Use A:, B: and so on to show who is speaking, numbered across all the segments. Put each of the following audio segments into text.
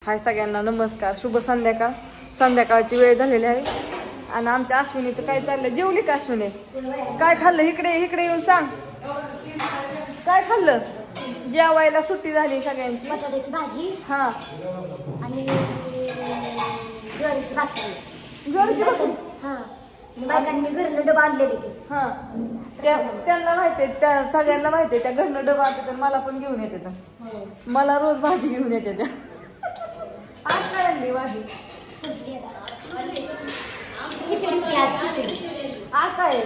A: हाय सगळ्यांना नमस्कार, शुभ संध्याकाळ. संध्याकाळची वेळ झालेली आहे आणि आमच्या अश्विनीचं काय चाललंय. जेवली का अश्विनी? काय खाल्लं? इकडे इकडे येऊन सांग, काय खाल्लं? जेवायला सुट्टी झाली सगळ्यांची.
B: बटाट्याची भाजी
A: हा
B: आणि ज्वारीची भाकरी.
A: ज्वारीची भाकरी.
B: हा बायकांनी घरनं डबा आणलेली.
A: हा त्यांना माहितीये, त्या सगळ्यांना माहितीये त्या घरनं डबा आणते तर मला पण घेऊन येते तर. मला रोज भाजी घेऊन येते त्या. आज काय आणली भाजी?
B: खिचडी होती आज, खिचडी.
A: आज काय?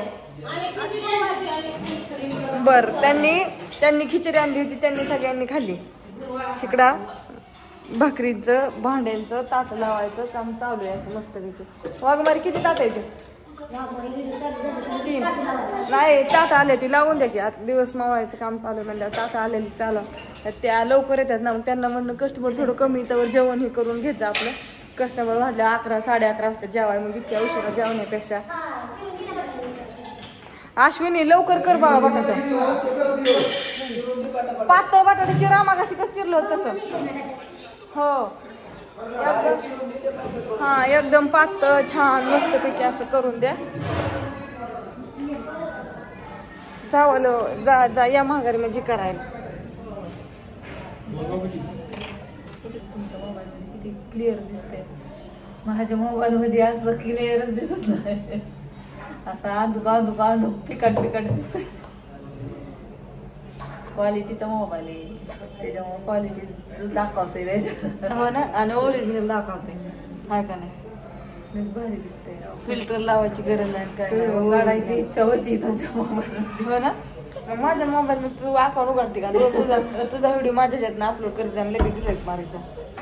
A: बर, त्यांनी खिचडी आणली होती, त्यांनी सगळ्यांनी खाल्ली. इकडं भाकरीचं भांड्यांचं ताट लावायचं काम चालू आहे मस्तपैकी. वाघमारी किती ताट आहे ते? 3 नाही, ताट आले ती लावून द्या की. आता दिवस मावळायचं काम चालू आहे म्हणल्यावर ताट आलेली चालू. त्या लवकर येतात ना, त्यांना म्हणणं कस्टमर थोडं कमी त्यावर जेवण हे करून घ्यायचं आपलं. कस्टमर वाढलं 11 साडे 11 वाजता जेवाय, मग इतक्या उशिरा जेवण्यापेक्षा. अश्विनी लवकर कर बाबा बटाटा. पातळ बटाटा चिरा, मागाशी कसं चिरलं होतं तसं. हो हा, एकदम पातळ छान मस्तपैकी असं करून द्या. जावलं जा या महागारी म्हणजे करायला. तुमच्या मोबाईल मध्ये किती क्लिअर दिसते, माझ्या मोबाईल मध्ये असं क्लिअरच दिसत नाही. असा दुका फिकट दिसतोय. क्वालिटीचा मोबाईल आहे त्याच्यामुळे क्वालिटी दाखवतोय त्याच्यात. हो ना, आणि ओरिजिनल दाखवतोय. हाय का नाही? भारी दिसतंय. फिल्टर लावायची गरज नाही, काय काढायची इच्छा होती तुमच्या मोबाईल. हो ना, माझ्या मोबाईल मध्ये तू अकाउंट उघडते का? तुझा व्हिडिओ माझ्या ह्याच्यात अपलोड करते आणि लगेच डिलीट मारायचा.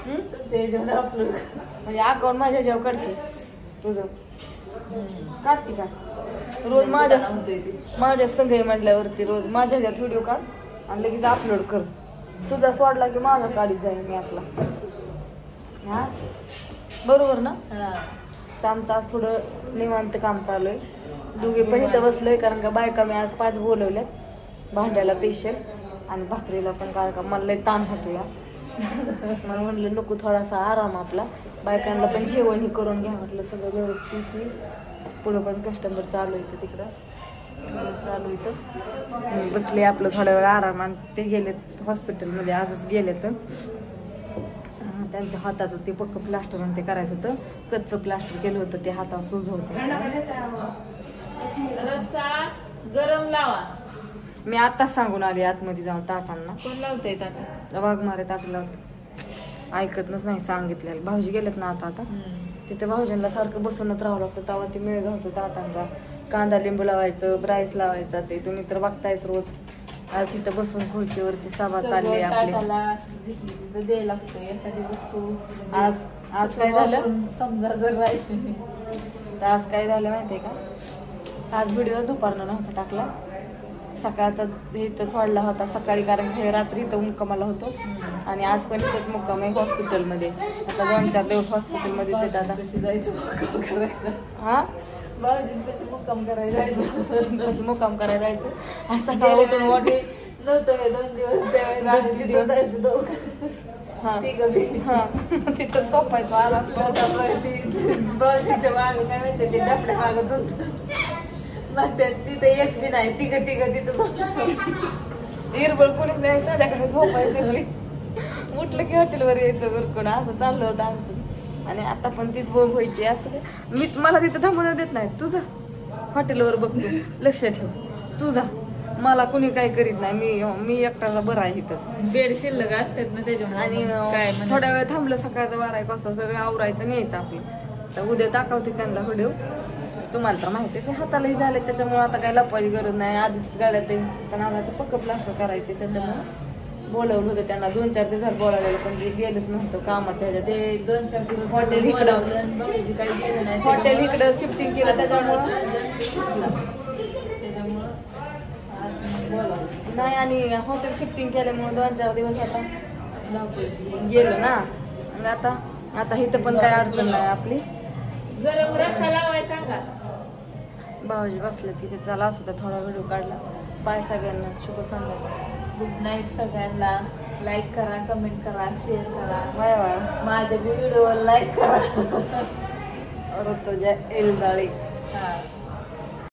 A: तुमच्या ह्याच्यावर अपलोड म्हणजे अकाउंट माझ्या ह्याच्यावर काढते. तुझं काढते का? रोज माझ्या संघ म्हटल्यावरती रोज माझ्या ह्याच्यात व्हिडिओ काढ आणि लगेच अपलोड कर. तुझा सोडला की माझा काढीत जाईल मी आपला. हा बरोबर ना? आमचं आज थोडं निवांत काम चालू आहे. दोघे पण इथं बसलोय कारण का बायका मी आज 5 बोलवल्यात. भांड्याला स्पेशल आणि भाकरीला पण, कारण का मला लय ताण होतो या. मला म्हणलं नको, थोडासा आराम आपला. बायकांना पण जेवण हे करून घ्या म्हटलं सगळं व्यवस्थित. पुढं पण कस्टमर चालू येतं, तिकडं चालू इथं बसले आपलं थोड्या वेळ आराम. आणि ते गेलेत हॉस्पिटलमध्ये, आजच गेले तर. त्यांच्या हाताचं ते पक्क प्लास्टर आणि ते करायचं होतं. कच्चं प्लास्टर केलं होतं, ते हातावर सूज होतं.
C: गरम लावा.
A: मी आताच सांगून आले आतमध्ये जाऊन ताटांना.
C: कोण लावतंय ताट?
A: वाघमारे ताट लावतो. ऐकतच नाही सांगितलेलं. भाऊजी गेलेत ना आता तिथे भाऊजींना सारखं बसूनच राहावं लागतं. तेव्हा ते मेळ घालतो ताटांचा. कांदा लिंबू लावायचं, ब्राईस लावायचा. ते तुम्ही तर बघतायच रोज. आज इथं बसून खुर्चीवरती सभा चालली आपली.
C: द्यायला लागतं एखादी वस्तू.
A: आज काय झालं
C: समजा जर राहिली
A: तर आज काय झालं माहितीये का? आज व्हिडिओ दुपारनं नव्हता टाकला, सकाळचा इथं सोडला होता सकाळी, कारण काही रात्री इथं मुक्कामाला होतो. आणि आज पण इथंच मुक्काम आहे हॉस्पिटलमध्ये. आता 2-4 दिवस हॉस्पिटलमध्येच आहेत. आता
C: कशी जायचं मुक्काम करायला?
A: हा
C: भाऊजीन कशी मुक्काम करायला जायचं?
A: कशी मुक्काम करायला जायचं? आज सकाळी उठून वाटे
C: नव्हतं 2 दिवस त्यावेळेस जायचं दोघं.
A: हा तिथंच झोपायचो आला.
C: भाऊजींच्या मागं काय माहिती, ते डबड्या मागत होत म्हणते तिथं एक बी नाही, तिघं तिथं
A: हिरबळ कोणीच नाही. संध्याकाळी झोपायचं, उठलं की हॉटेलवर यायचं गुरकून. असं चाललं होतं आमचं. आणि आता पण तीच बोग व्हायची. असं मला तिथं थांबवून देत नाही. तुझं हॉटेलवर बघतो, लक्ष ठेव, तुझा मला कुणी काय करीत नाही. मी एकटाला बरं आहे इथंच.
C: बेड शिल्लक असतात ना त्याच्यामुळे.
A: आणि थोड्या वेळ थांबलं, सकाळचं 12 वाजता सगळं आवरायचं न्यायचं आपलं. तर उद्या दाखवते त्यांना व्हिडिओ. तुम्हाला तर माहिती आहे हातालाही झाले, त्याच्यामुळे आता काही लपवायची गरज नाही. आधीच गाड्यात आहे, पण आम्हाला ते पक्क प्लास्टर करायचे. त्याच्यामुळे बोलवलं होतं त्यांना. 2-4 दिवस बोलावलेलं, पण ते गेलंच नव्हतं कामाच्या ह्याच्यात.
C: ते 2-4 दिवस
A: हॉटेल इकडं
C: काही गेलं नाही.
A: हॉटेल इकडं शिफ्टिंग केलं त्याच्यामुळं नाही. आणि हॉटेल शिफ्टिंग केल्यामुळे 2-4 दिवस आता गेलो ना. आता इथं पण काही अडचण नाही आपली.
C: गरम रस्सा लावाय सांगा.
A: भाऊजी बसले तिथे. चला असं थोडा व्हिडिओ काढला. बाय सगळ्यांना, शुभ संध्याकाळ.
C: गुड नाईट सगळ्यांना. लाईक करा, कमेंट करा, शेअर करा.
A: Bye bye.
C: माझ्या व्हिडिओला लाईक करा.
A: ऋतुजा एलदाळे.
C: हा